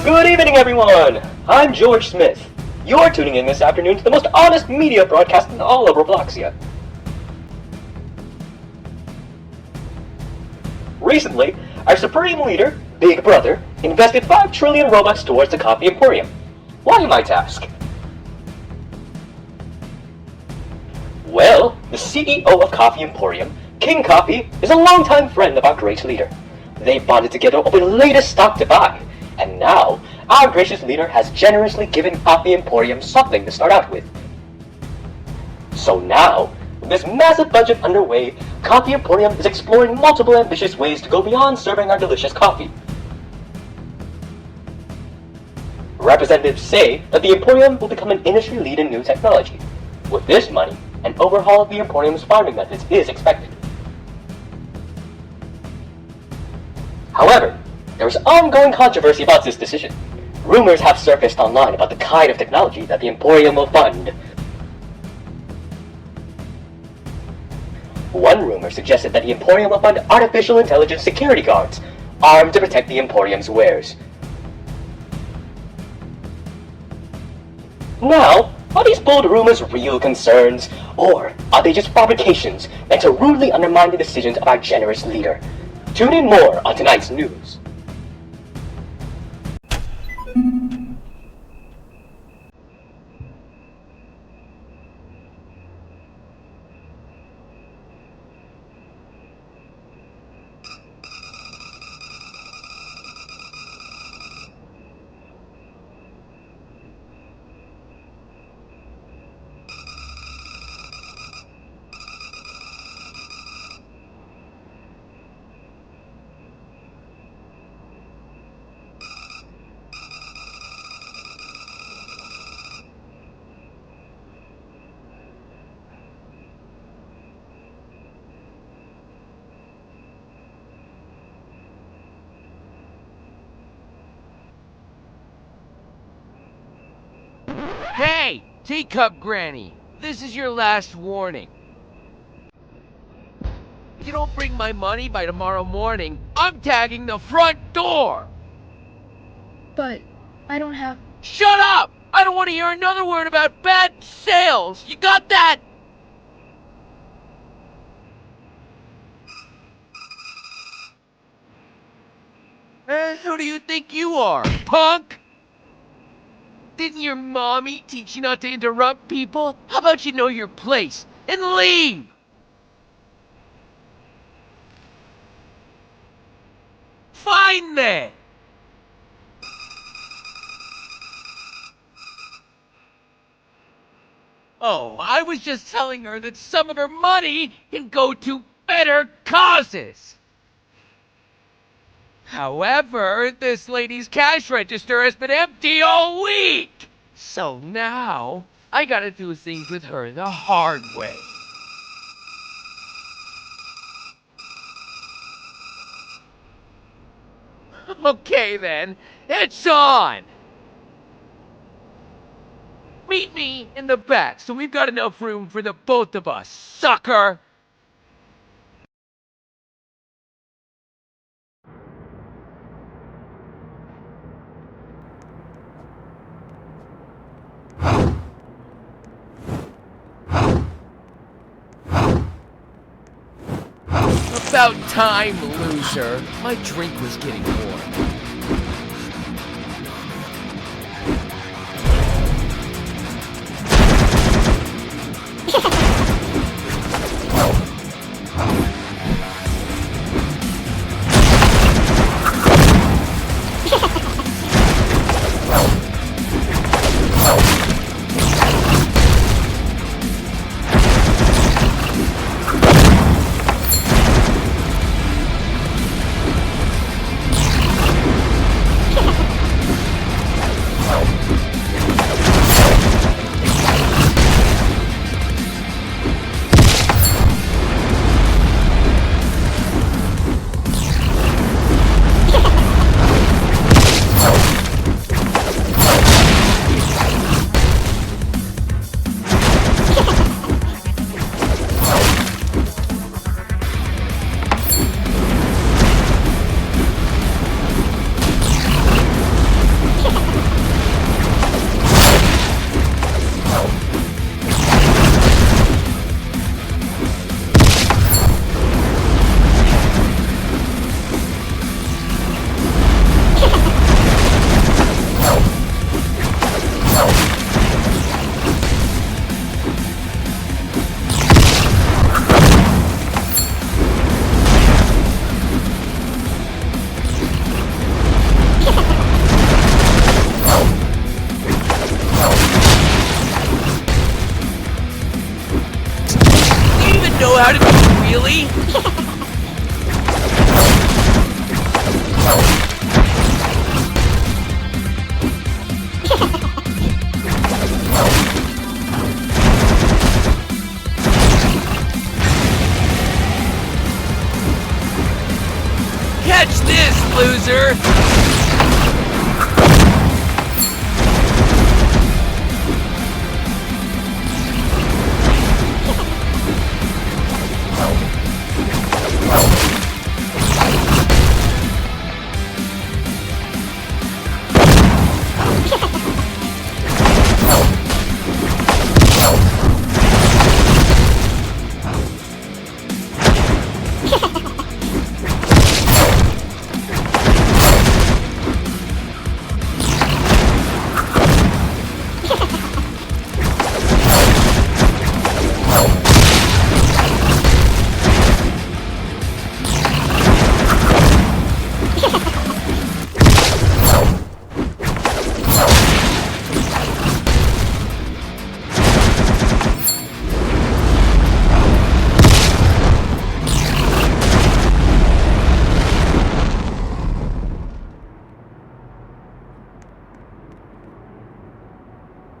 Good evening, everyone! I'm George Smith. You're tuning in this afternoon to the most honest media broadcast in all of Bloxia. Recently, our supreme leader, Big Brother, invested 5 trillion Robux towards the Coffee Emporium. Why, you might ask? Well, the CEO of Coffee Emporium, King Coffee, is a longtime friend of our great leader. They bonded together over the latest stock to buy, and now, our gracious leader has generously given Coffee Emporium something to start out with. So now, with this massive budget underway, Coffee Emporium is exploring multiple ambitious ways to go beyond serving our delicious coffee. Representatives say that the Emporium will become an industry lead in new technology. With this money, an overhaul of the Emporium's farming methods is expected. However, there is ongoing controversy about this decision. Rumors have surfaced online about the kind of technology that the Emporium will fund. One rumor suggested that the Emporium will fund artificial intelligence security guards, armed to protect the Emporium's wares. Now, are these bold rumors real concerns, or are they just fabrications meant to rudely undermine the decisions of our generous leader? Tune in more on tonight's news. Hey, Teacup Granny, this is your last warning. If you don't bring my money by tomorrow morning, I'm tagging the front door! But I don't have... Shut up! I don't want to hear another word about bad sales! You got that? Who do you think you are, punk? Didn't your mommy teach you not to interrupt people? How about you know your place and leave? Fine then! Oh, I was just telling her that some of her money can go to better causes. However, this lady's cash register has been empty all week. So now, I gotta do things with her the hard way. Okay then, it's on! Meet me in the back so we've got enough room for the both of us, sucker! About time, loser. My drink was getting warm. Catch this, loser!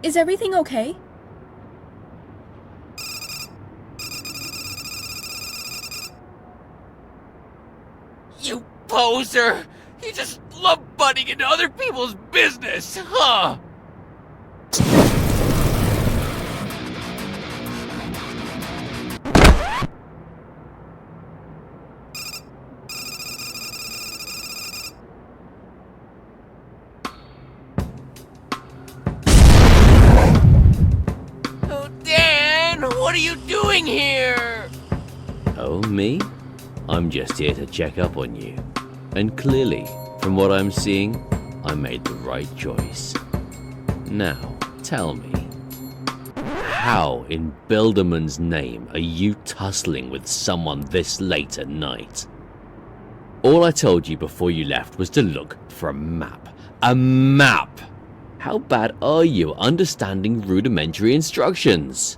Is everything okay? You poser! You just love butting into other people's business, huh? Oh, Dan, what are you doing here? Oh, me? I'm just here to check up on you. And clearly, from what I'm seeing, I made the right choice. Now, tell me, how in Bilderman's name are you tussling with someone this late at night? All I told you before you left was to look for a map. A map! How bad are you understanding rudimentary instructions?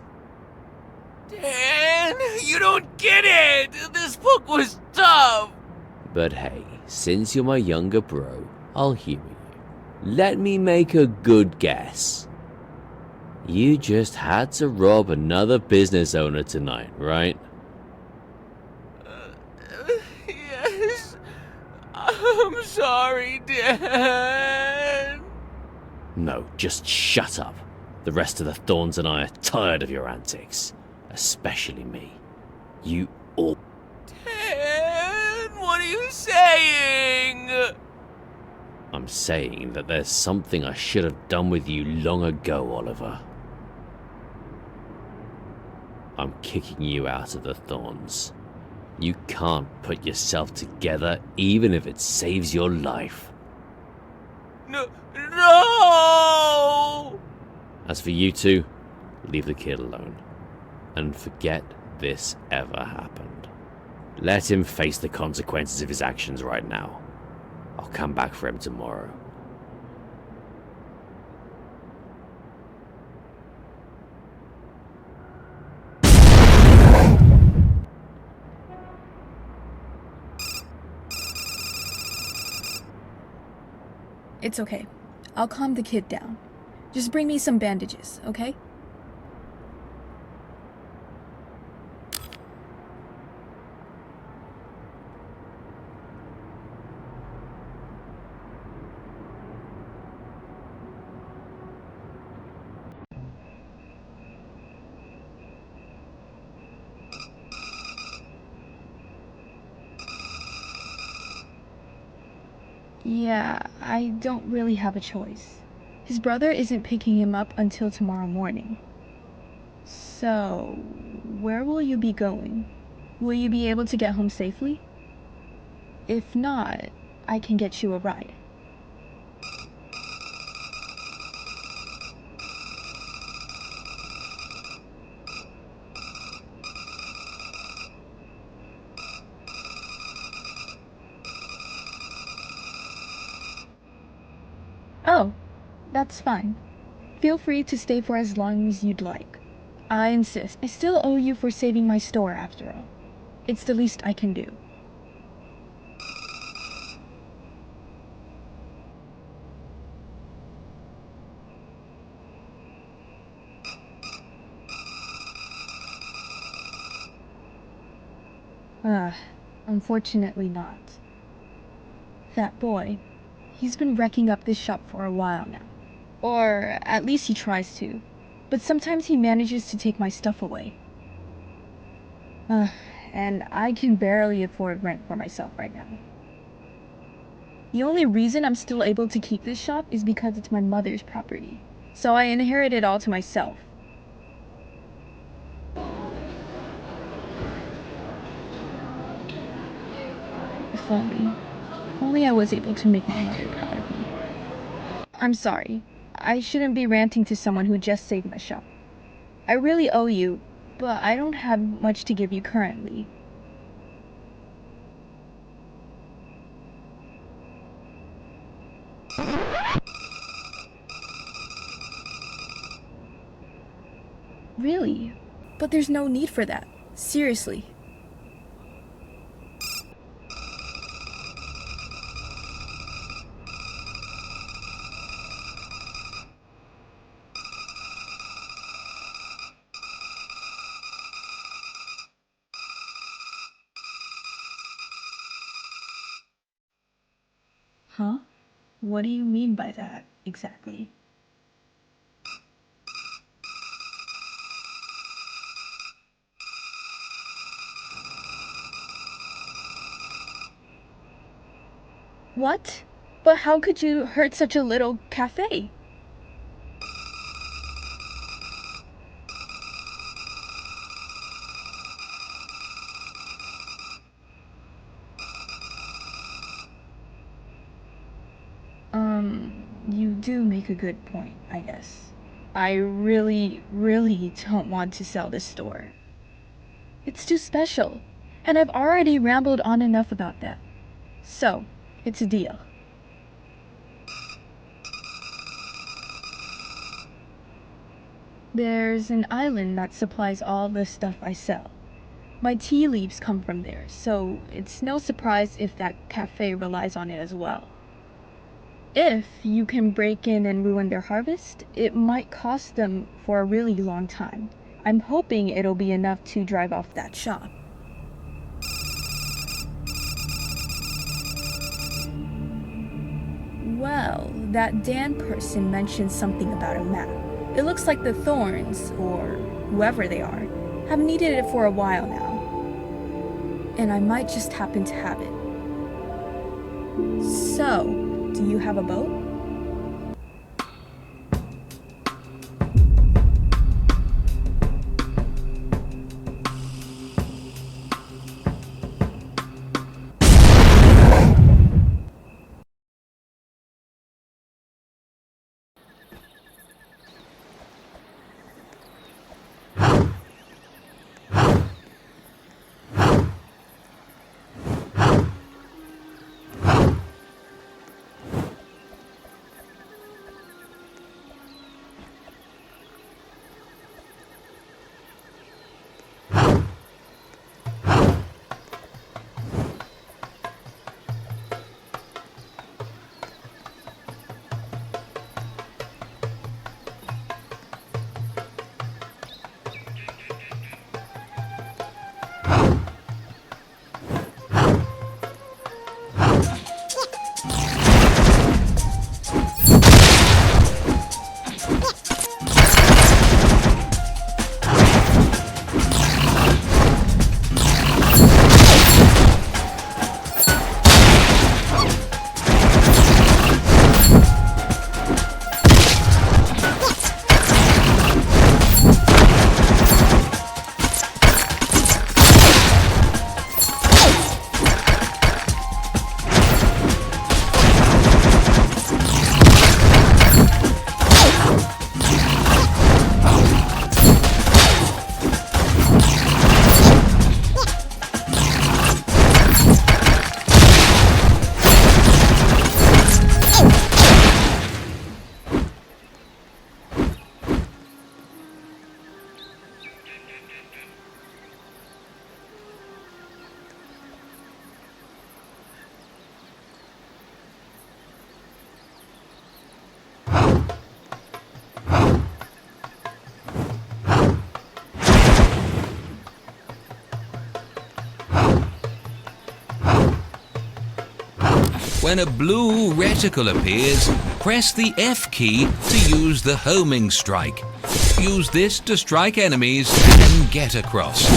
Dan, you don't get it! This book was tough! But hey, since you're my younger bro, I'll humor you. Let me make a good guess. You just had to rob another business owner tonight, right? Yes. I'm sorry, Dan. No, just shut up. The rest of the Thorns and I are tired of your antics. Especially me. You all... Dan, what are you saying? I'm saying that there's something I should have done with you long ago, Oliver. I'm kicking you out of the Thorns. You can't put yourself together even if it saves your life. No! As for you two, leave the kid alone. And forget this ever happened. Let him face the consequences of his actions right now. I'll come back for him tomorrow. It's okay. I'll calm the kid down. Just bring me some bandages, okay? Yeah, I don't really have a choice. His brother isn't picking him up until tomorrow morning. So, where will you be going? Will you be able to get home safely? If not, I can get you a ride. Oh, that's fine. Feel free to stay for as long as you'd like. I insist. I still owe you for saving my store after all. It's the least I can do. Unfortunately not. That boy, he's been wrecking up this shop for a while now. Or at least he tries to. But sometimes he manages to take my stuff away. And I can barely afford rent for myself right now. The only reason I'm still able to keep this shop is because it's my mother's property. So I inherit it all to myself. If only I was able to make my mother proud of me. I'm sorry. I shouldn't be ranting to someone who just saved my shop. I really owe you, but I don't have much to give you currently. Really? But there's no need for that. Seriously. Huh? What do you mean by that, exactly? What? But how could you hurt such a little cafe? You do make a good point, I guess. I really don't want to sell this store. It's too special, and I've already rambled on enough about that. So, it's a deal. There's an island that supplies all the stuff I sell. My tea leaves come from there, so it's no surprise if that cafe relies on it as well. If you can break in and ruin their harvest, it might cost them for a really long time. I'm hoping it'll be enough to drive off that shop. Well, that Dan person mentioned something about a map. It looks like the Thorns, or whoever they are, have needed it for a while now. And I might just happen to have it. So, do you have a boat? When a blue reticle appears, press the F key to use the homing strike. Use this to strike enemies and get across.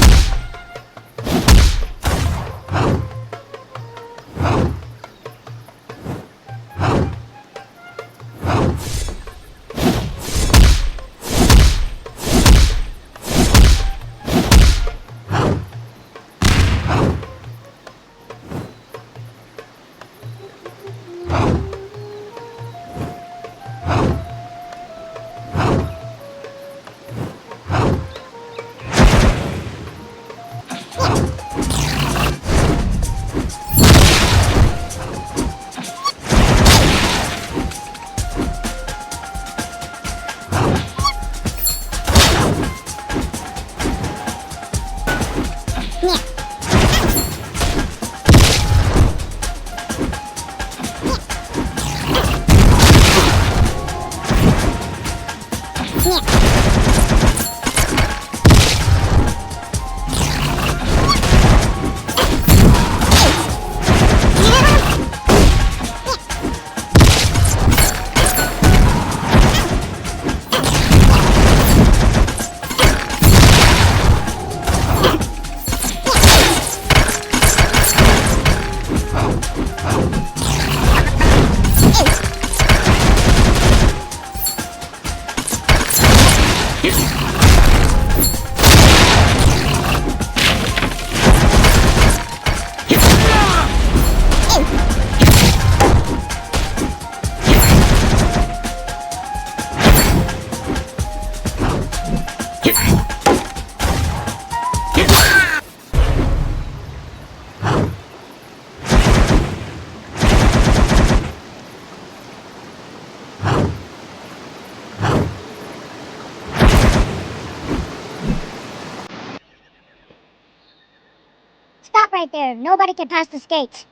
Stop right there. Nobody can pass the skates.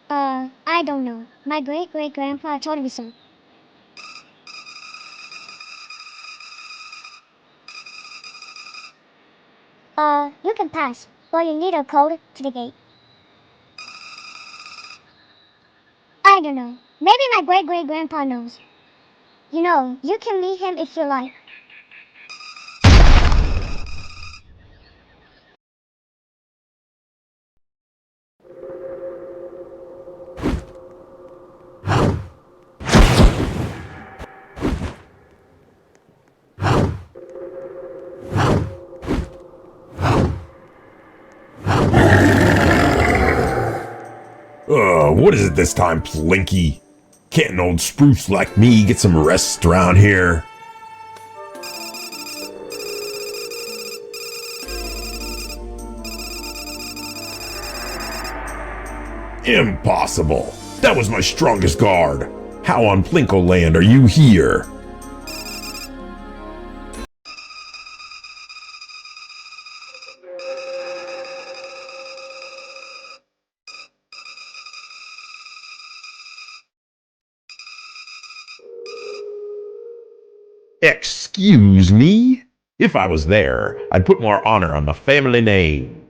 I don't know. My great-great-grandpa told me so. You can pass, but you need a code to the gate. I don't know. Maybe my great-great-grandpa knows. You know, you can meet him if you like. What is it this time, Plinky? Can't an old spruce like me get some rest around here? Impossible! That was my strongest guard! How on Plinko land are you here? Excuse me? If I was there, I'd put more honor on the family name.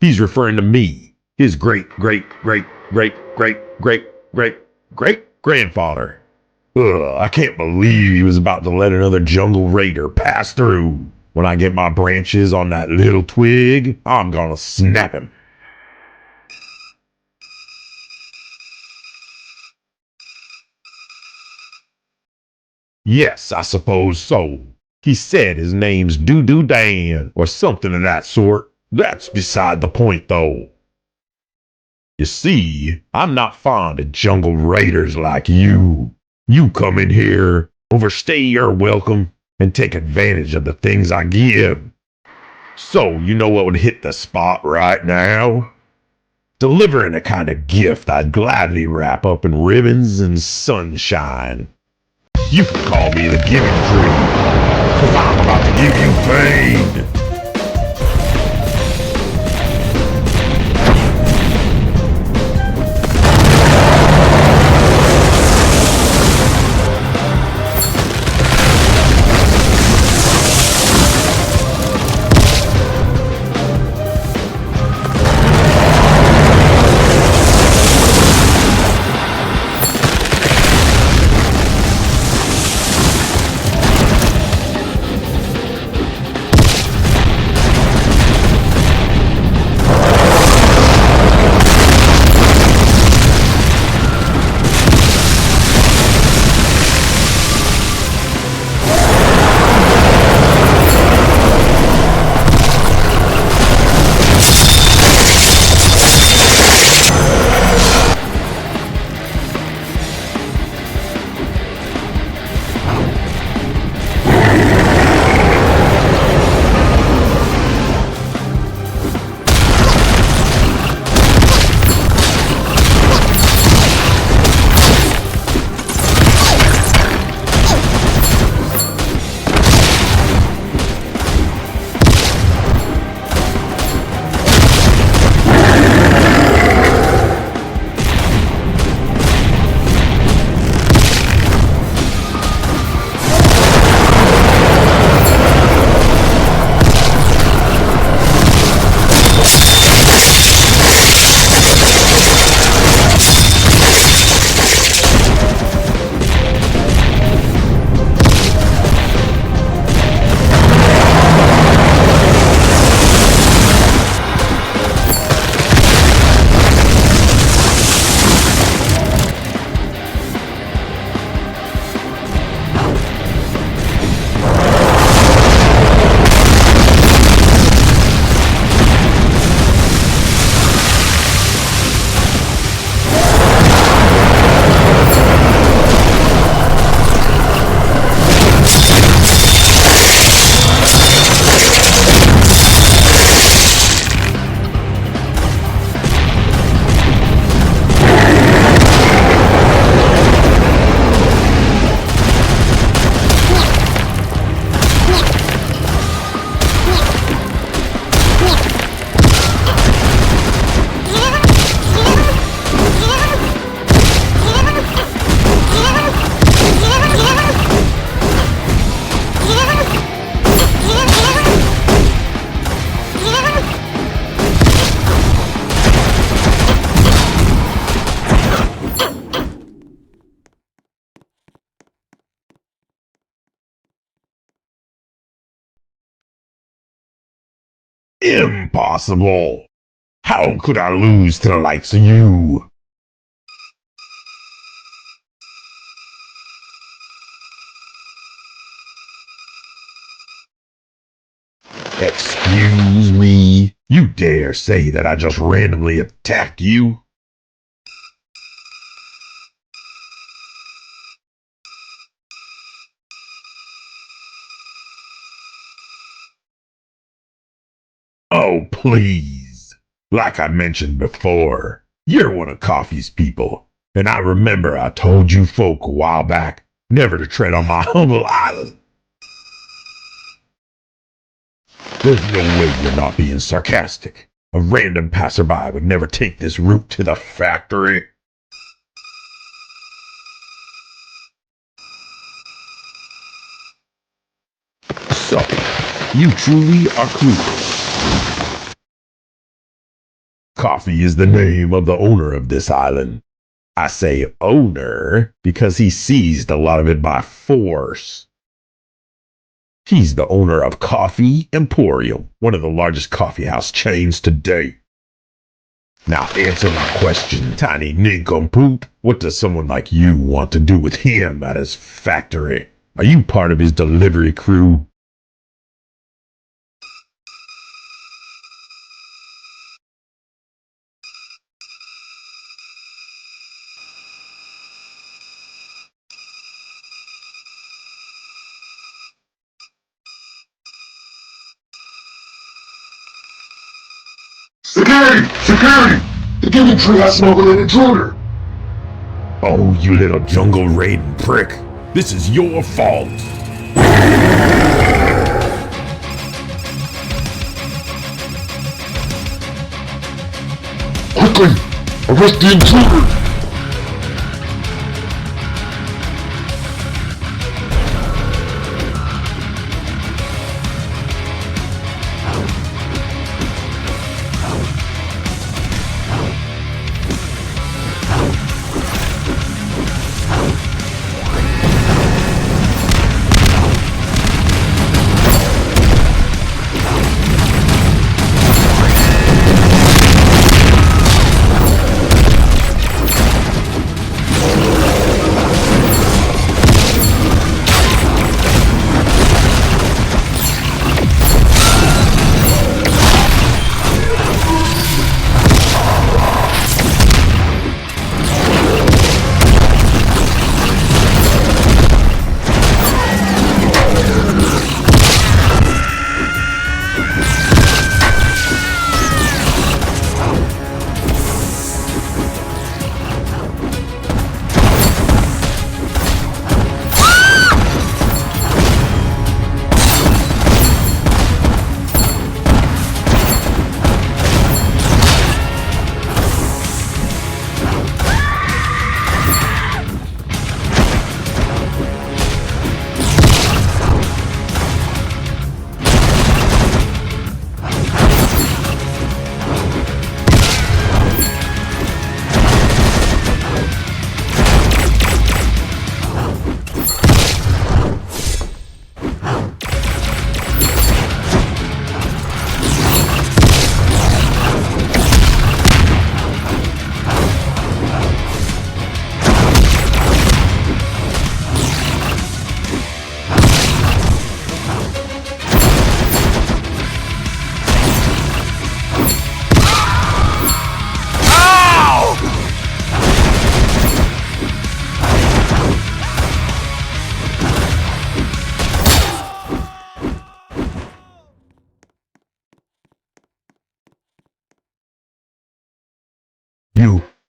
He's referring to me, his great-great-great-great-great-great-great-grandfather. I can't believe he was about to let another jungle raider pass through. When I get my branches on that little twig, I'm gonna snap him. Yes, I suppose so. He said his name's Doo-Doo Dan, or something of that sort. That's beside the point, though. You see, I'm not fond of jungle raiders like you. You come in here, overstay your welcome, and take advantage of the things I give. So, you know what would hit the spot right now? Delivering a kind of gift I'd gladly wrap up in ribbons and sunshine. You can call me the giving tree, 'cause I'm about to give you pain. Impossible! How could I lose to the likes of you? Excuse me? You dare say that I just randomly attacked you? Oh, please. Like I mentioned before, you're one of Coffee's people, and I remember I told you folk a while back never to tread on my humble island. There's no way you're not being sarcastic. A random passerby would never take this route to the factory. So, you truly are clueless. Coffee is the name of the owner of this island. I say owner because he seized a lot of it by force. He's the owner of Coffee Emporium, one of the largest coffeehouse chains today. Now answer my question, tiny nincompoop. What does someone like you want to do with him at his factory? Are you part of his delivery crew? Security! Security! The giving tree has smuggled an intruder! Oh, you little jungle raiding prick. This is your fault. Quickly! Arrest the intruder!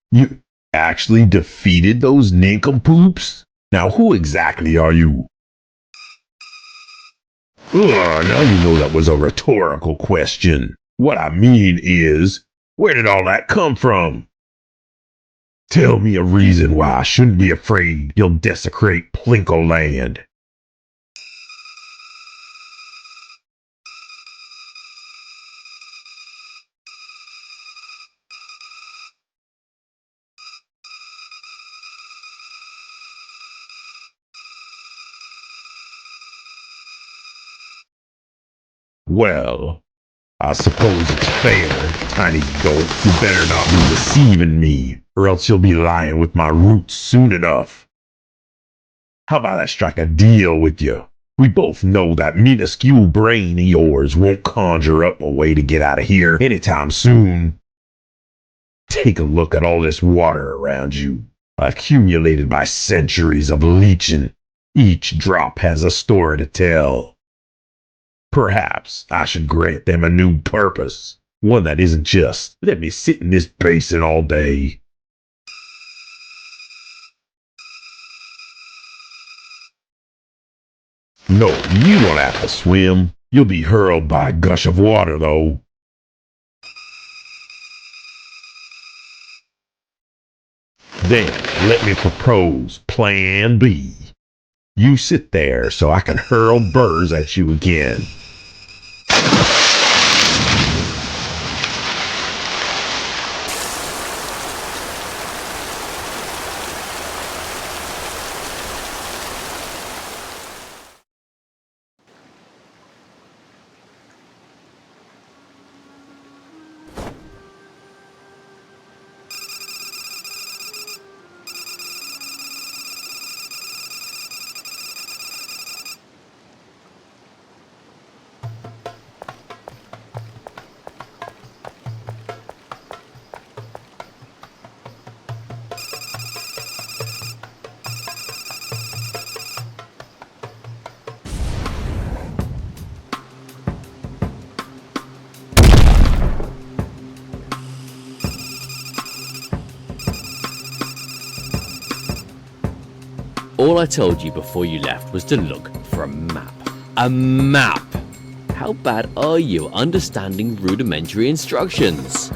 You actually defeated those nincompoops? Now who exactly are you? Ugh, now you know that was a rhetorical question. What I mean is, where did all that come from? Tell me a reason why I shouldn't be afraid you'll desecrate Plinko land. Well, I suppose it's fair, tiny goat. You better not be deceiving me, or else you'll be lying with my roots soon enough. How about I strike a deal with you? We both know that minuscule brain of yours won't conjure up a way to get out of here anytime soon. Take a look at all this water around you, accumulated by centuries of leeching. Each drop has a story to tell. Perhaps I should grant them a new purpose, one that isn't just, let me sit in this basin all day. No, you won't have to swim. You'll be hurled by a gush of water, though. Then, let me propose Plan B. You sit there so I can hurl burrs at you again. All I told you before you left was to look for a map. A map! How bad are you at understanding rudimentary instructions?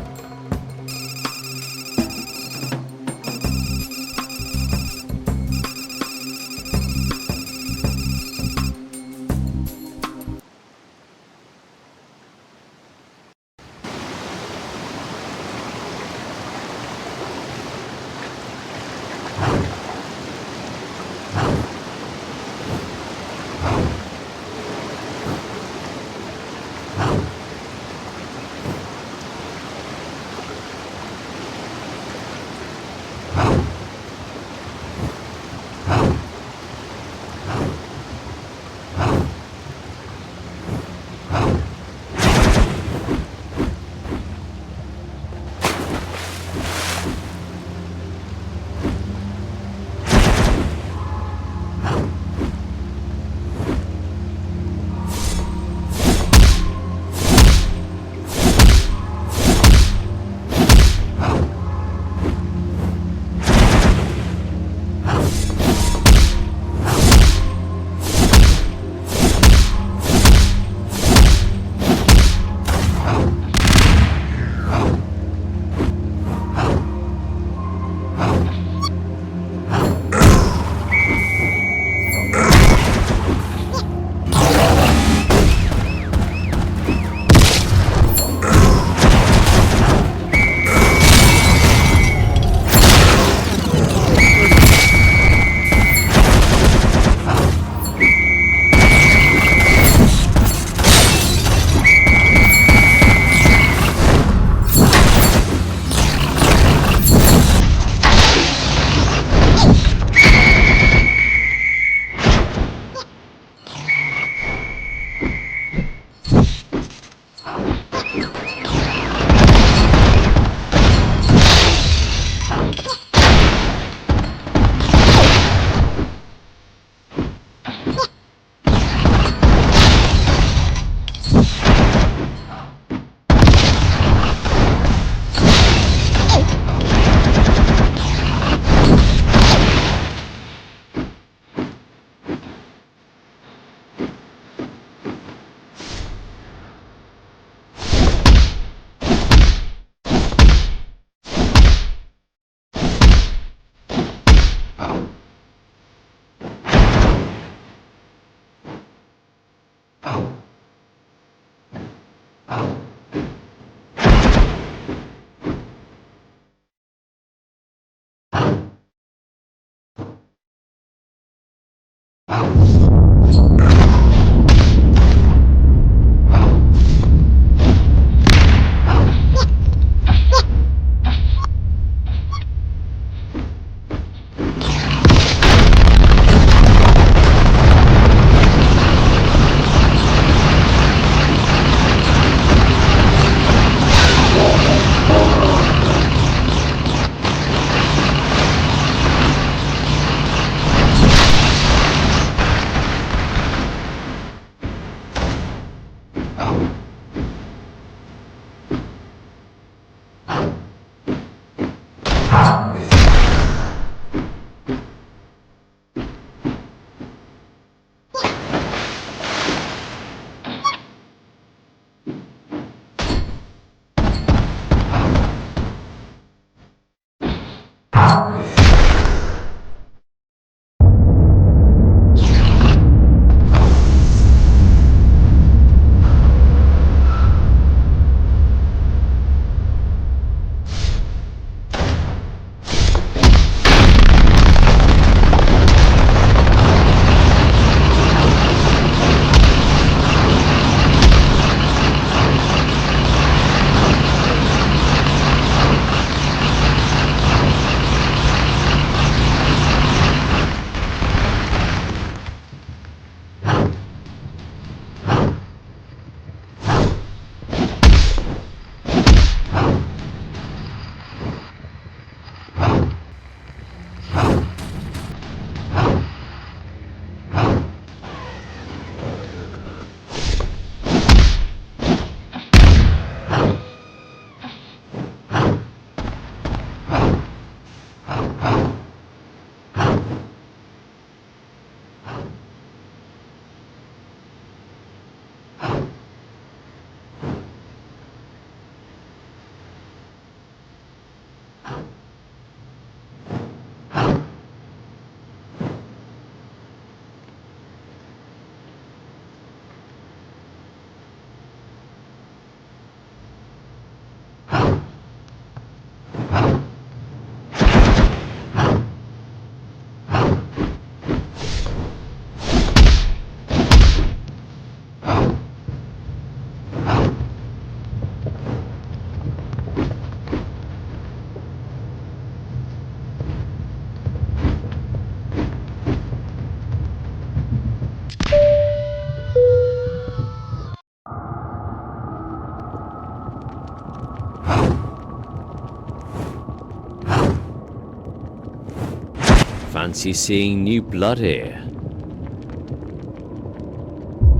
Fancy seeing new blood here.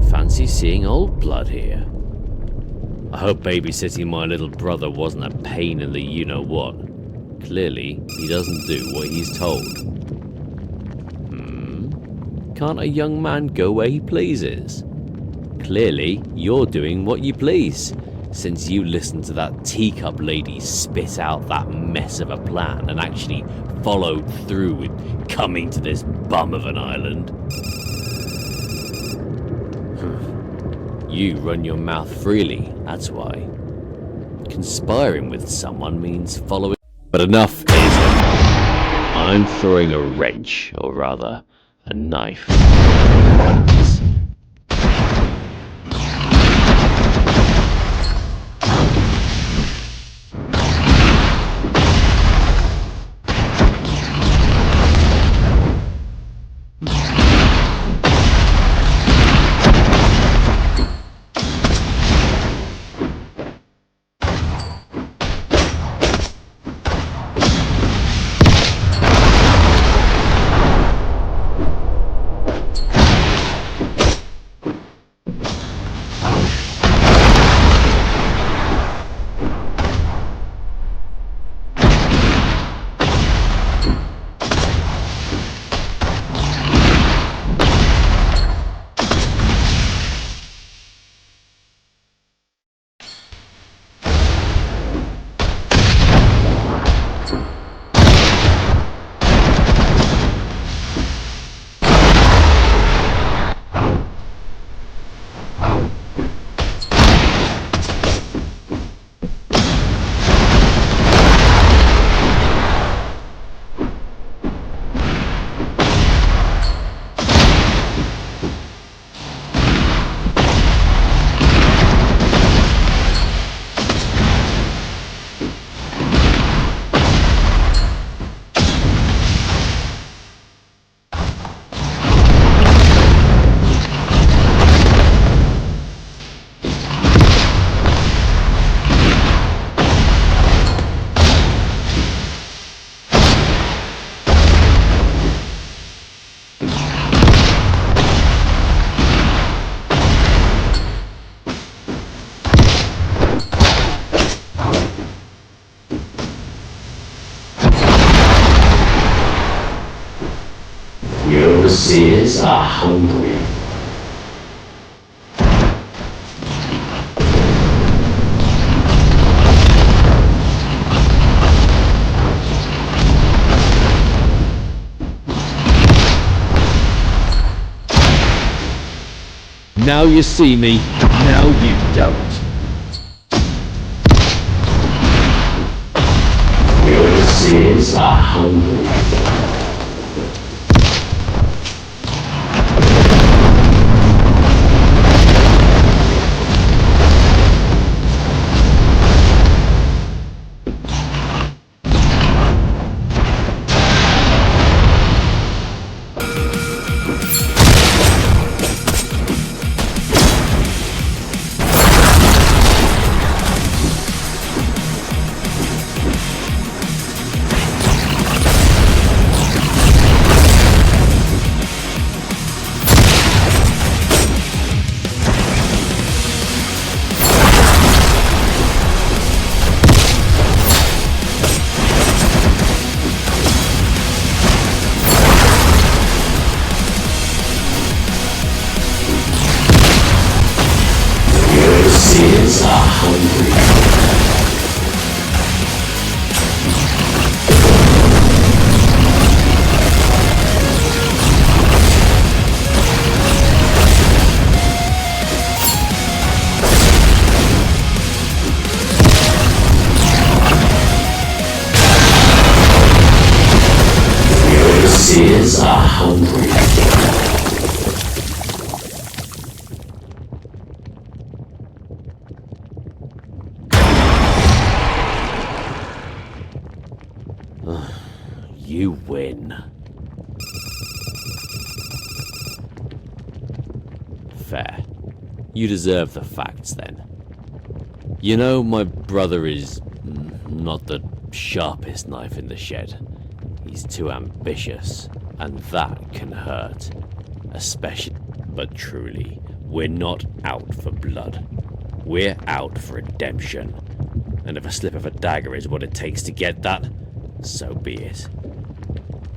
Fancy seeing old blood here. I hope babysitting my little brother wasn't a pain in the you-know-what. Clearly, he doesn't do what he's told. Can't a young man go where he pleases? Clearly, you're doing what you please, since you listened to that teacup lady spit out that mess of a plan and actually followed through with coming to this bum of an island. You run your mouth freely, that's why. Conspiring with someone means following. But enough, I'm throwing a wrench, or rather, a knife. Your overseers are hungry. Now you see me, now you don't. Ulysses are hungry. Ulysses are hungry. Ulysses are hungry. You win. Fair. You deserve the facts then. You know, my brother is not the sharpest knife in the shed. He's too ambitious, and that can hurt. Especially, but truly, we're not out for blood. We're out for redemption. And if a slip of a dagger is what it takes to get that, so be it.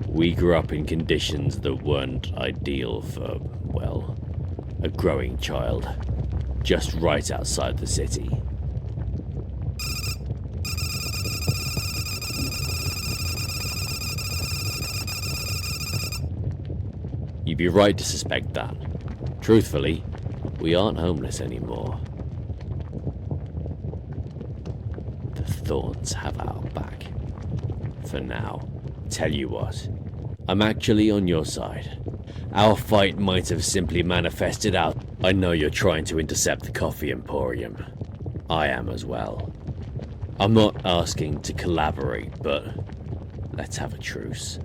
We grew up in conditions that weren't ideal for, well, a growing child. Just right outside the city. You'd be right to suspect that. Truthfully, we aren't homeless anymore. The Thorns have our back. For now. Tell you what, I'm actually on your side. Our fight might have simply manifested out. I know you're trying to intercept the coffee emporium. I am as well. I'm not asking to collaborate, but let's have a truce.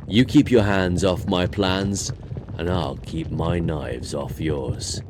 You keep your hands off my plans, and I'll keep my knives off yours.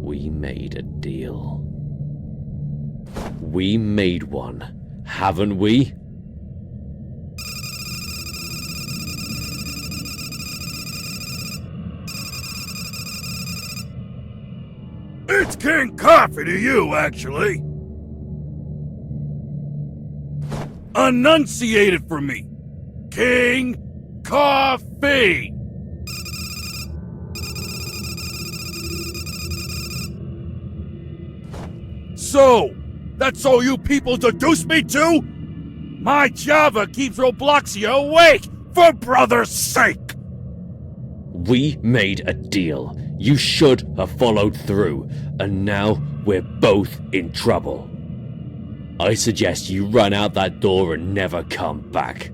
We made a deal. We made one, haven't we? It's King Coffee to you, actually. Enunciate it for me. King Coffee! So, that's all you people deduce me to? My Java keeps Robloxia awake, for brother's sake! We made a deal. You should have followed through, and now we're both in trouble. I suggest you run out that door and never come back.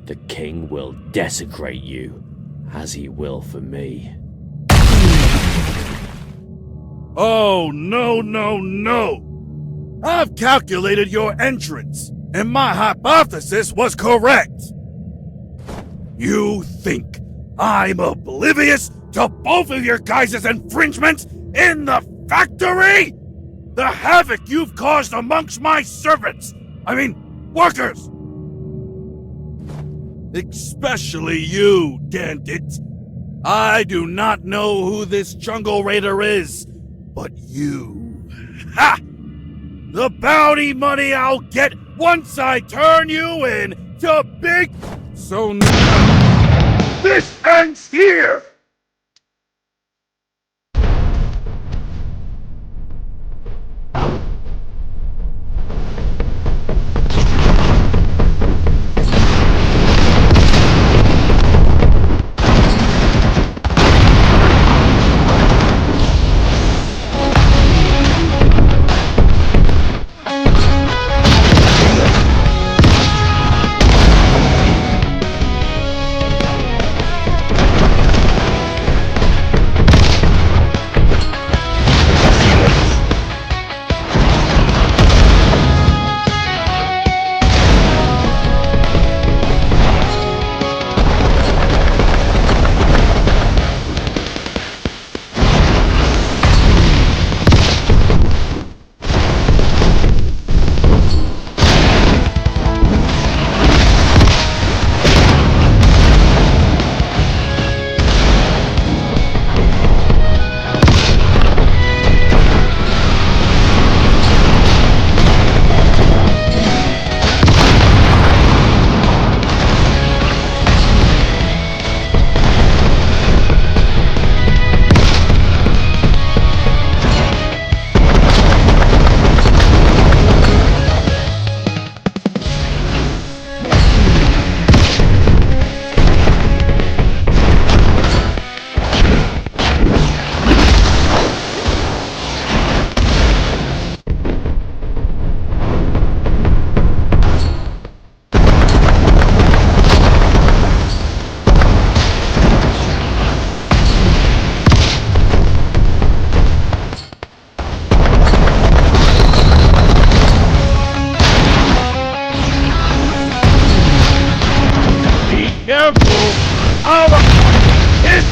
The king will desecrate you, as he will for me. Oh, no. I've calculated your entrance, and my hypothesis was correct. You think I'm oblivious to both of your guys' infringements in the factory? The havoc you've caused amongst my servants! Workers! Especially you, Dandit. I do not know who this jungle raider is, but you... Ha! The bounty money I'll get once I turn you in to big... So now... This ends here!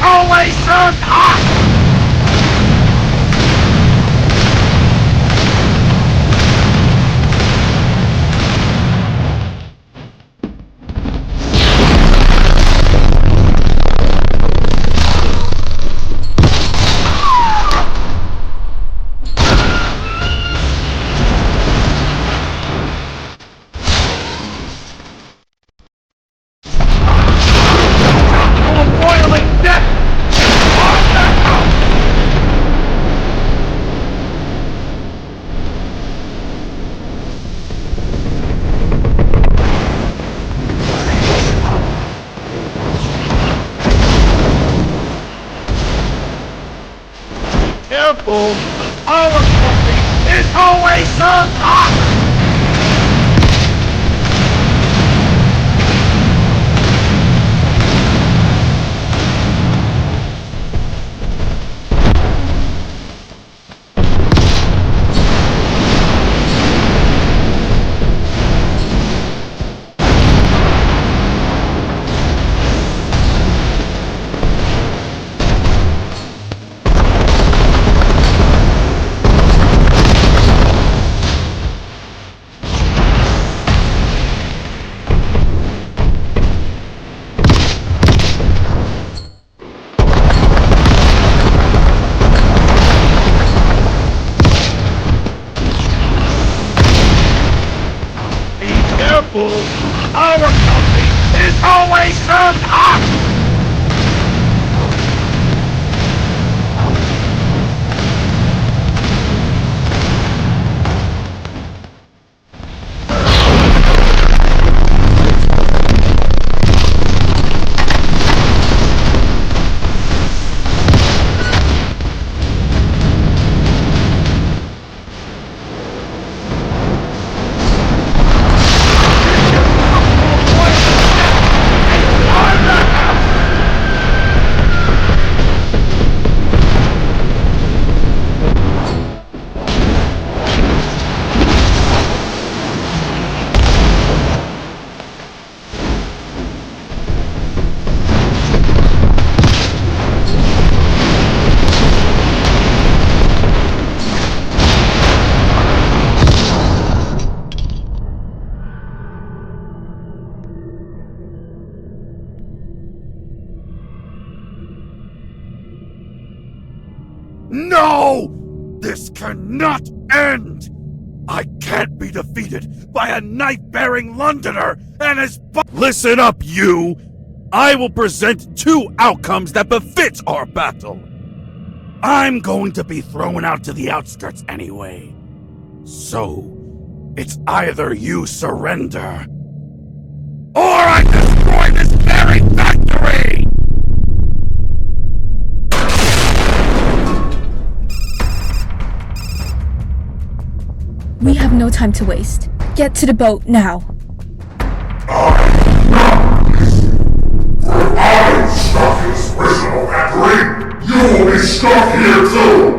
always served hot! Careful! Our coffee is always served hot! careful! Our company is always served hot! No! This cannot end! I can't be defeated by a knife-bearing Londoner and his Listen up, you! I will present two outcomes that befit our battle. I'm going to be thrown out to the outskirts anyway. So, it's either you surrender, or I destroy this very factory! We have no time to waste. Get to the boat now. I'm stuck in this original factory! You will be stuck here too!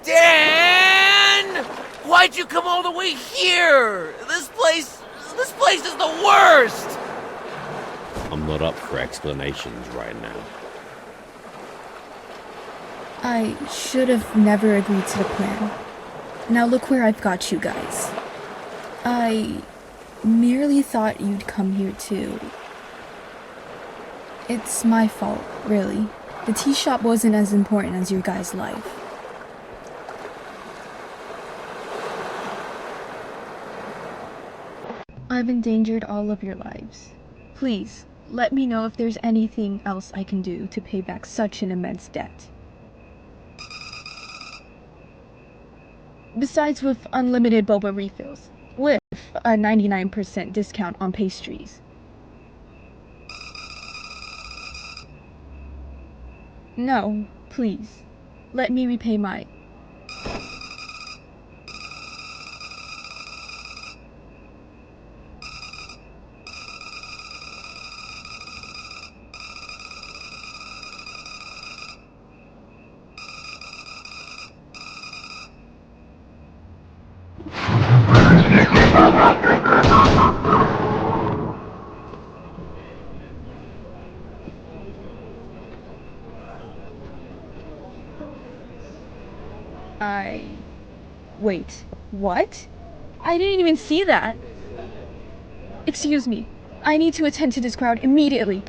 Dan! Why'd you come all the way here? This place is the worst! I'm not up for explanations right now. I should have never agreed to the plan. Now look where I've got you guys. I merely thought you'd come here too. It's my fault, really. The tea shop wasn't as important as your guys' life. I've endangered all of your lives. Please, let me know if there's anything else I can do to pay back such an immense debt. Besides with unlimited boba refills, with a 99% discount on pastries. No, please. Let me repay my... Wait, what? I didn't even see that. Excuse me. I need to attend to this crowd immediately.